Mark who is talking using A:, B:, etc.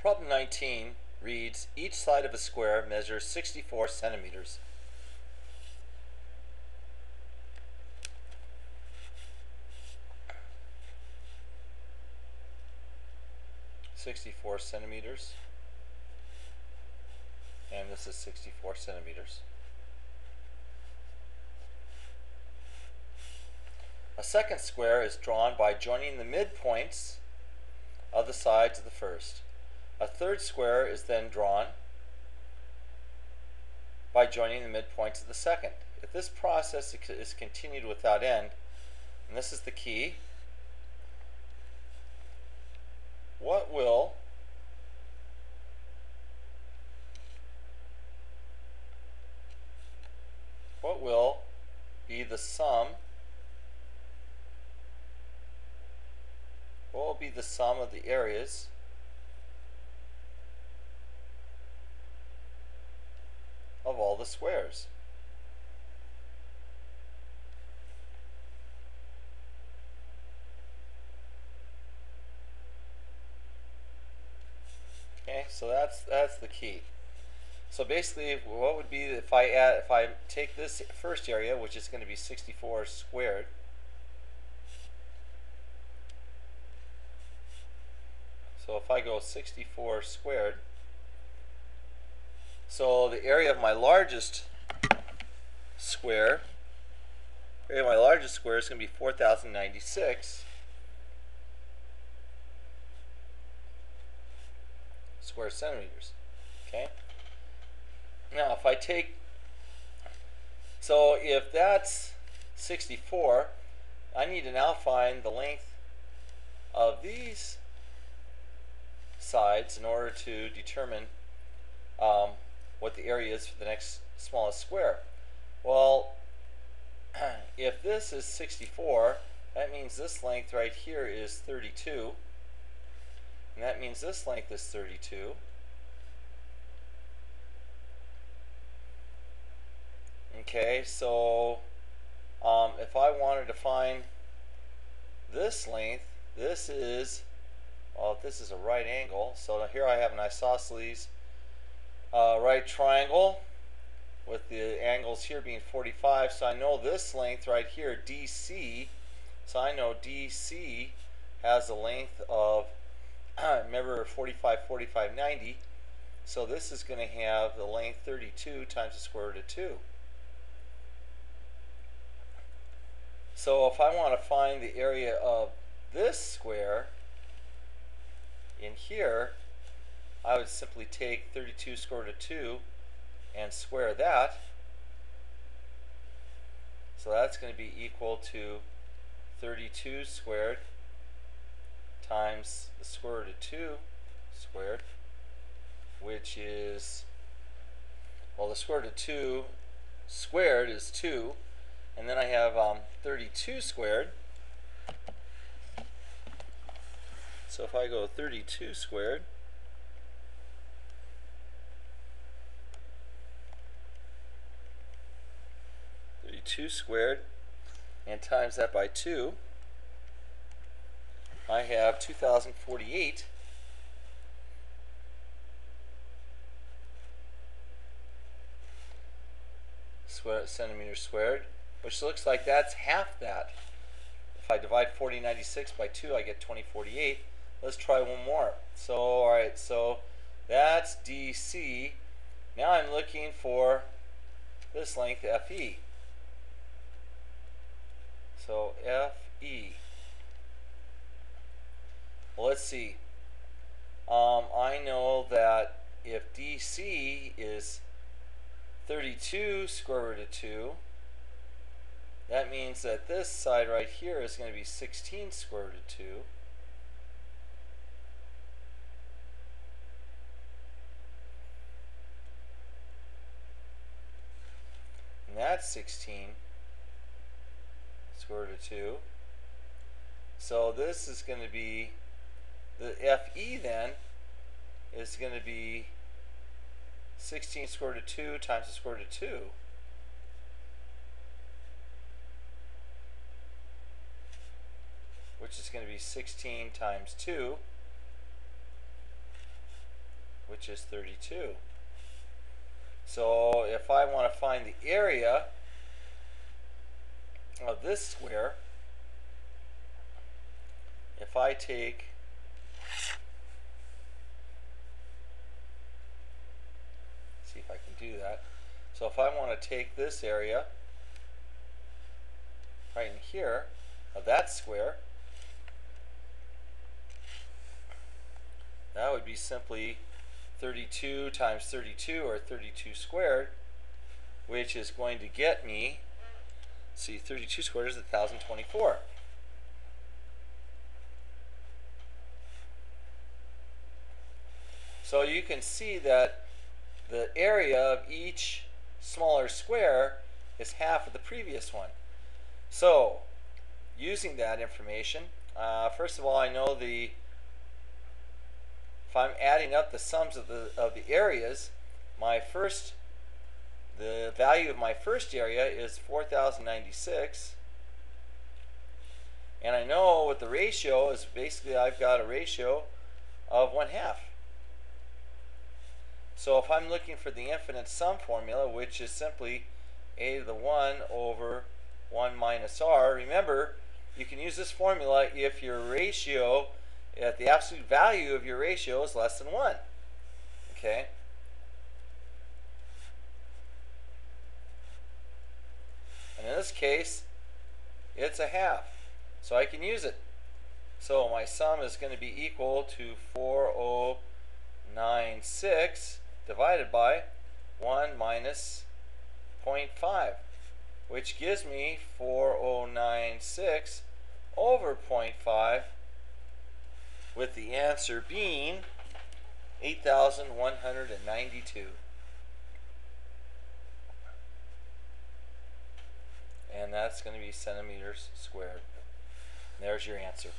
A: Problem 19 reads, each side of a square measures 64 centimeters. And this is 64 centimeters. A second square is drawn by joining the midpoints of the sides of the first. A third square is then drawn by joining the midpoints of the second. If this process is continued without end, and this is the key, what will be the sum? What will be the sum of the areas of all the squares? Okay, so that's the key. So basically, what would be if I take this first area, which is going to be 64 squared, so if I go 64 squared, so the area of my largest square, is going to be 4,096 square centimeters. Okay. Now, if I take, so if that's 64, I need to now find the length of these sides in order to determine what the area is for the next smallest square. Well, if this is 64, that means this length right here is 32, and that means this length is 32. Okay, so if I wanted to find this length, this is a right angle. So here I have an isosceles right triangle with the angles here being 45. So I know this length right here, DC. So I know DC has a length of, remember, 45, 45, 90. So this is going to have the length 32 times the square root of 2. So if I want to find the area of this square in here, I would simply take 32 square root of 2 and square that. So that's going to be equal to 32 squared times the square root of 2 squared, which is, well, the square root of 2 squared is 2. And then I have 32 squared. So if I go 32 squared, and times that by 2, I have 2,048 centimeters squared, which looks like that's half that. If I divide 4096 by 2, I get 2048. Let's try one more. So, alright, so that's DC. Now I'm looking for this length, FE. So, FE. Well, let's see. I know that if DC is 32 square root of 2, that means that this side right here is going to be 16 square root of 2. And that's 16 square root of 2. So this is going to be, the FE then is going to be 16 square root of 2 times the square root of 2. Which is going to be 16 times 2, which is 32. So if I want to find the area of this square, if I take see if I can do that. So if I want to take this area right in here of that square, that would be simply 32 times 32, or 32 squared, which is going to get me, see, 32 squared is 1,024. So you can see that the area of each smaller square is half of the previous one. So using that information, first of all, I know if I'm adding up the sums of the areas, the value of my first area is 4,096, and I know what the ratio is. Basically, I've got a ratio of 1/2. So if I'm looking for the infinite sum formula, which is simply a to the 1 over 1 minus r, remember, you can use this formula if your ratio, if the absolute value of your ratio is less than 1. Okay? And in this case, it's 1/2. So I can use it. So my sum is going to be equal to 4096 divided by 1 minus 0.5, which gives me 4096 over 0.5, with the answer being 8,192. And that's going to be centimeters squared. There's your answer.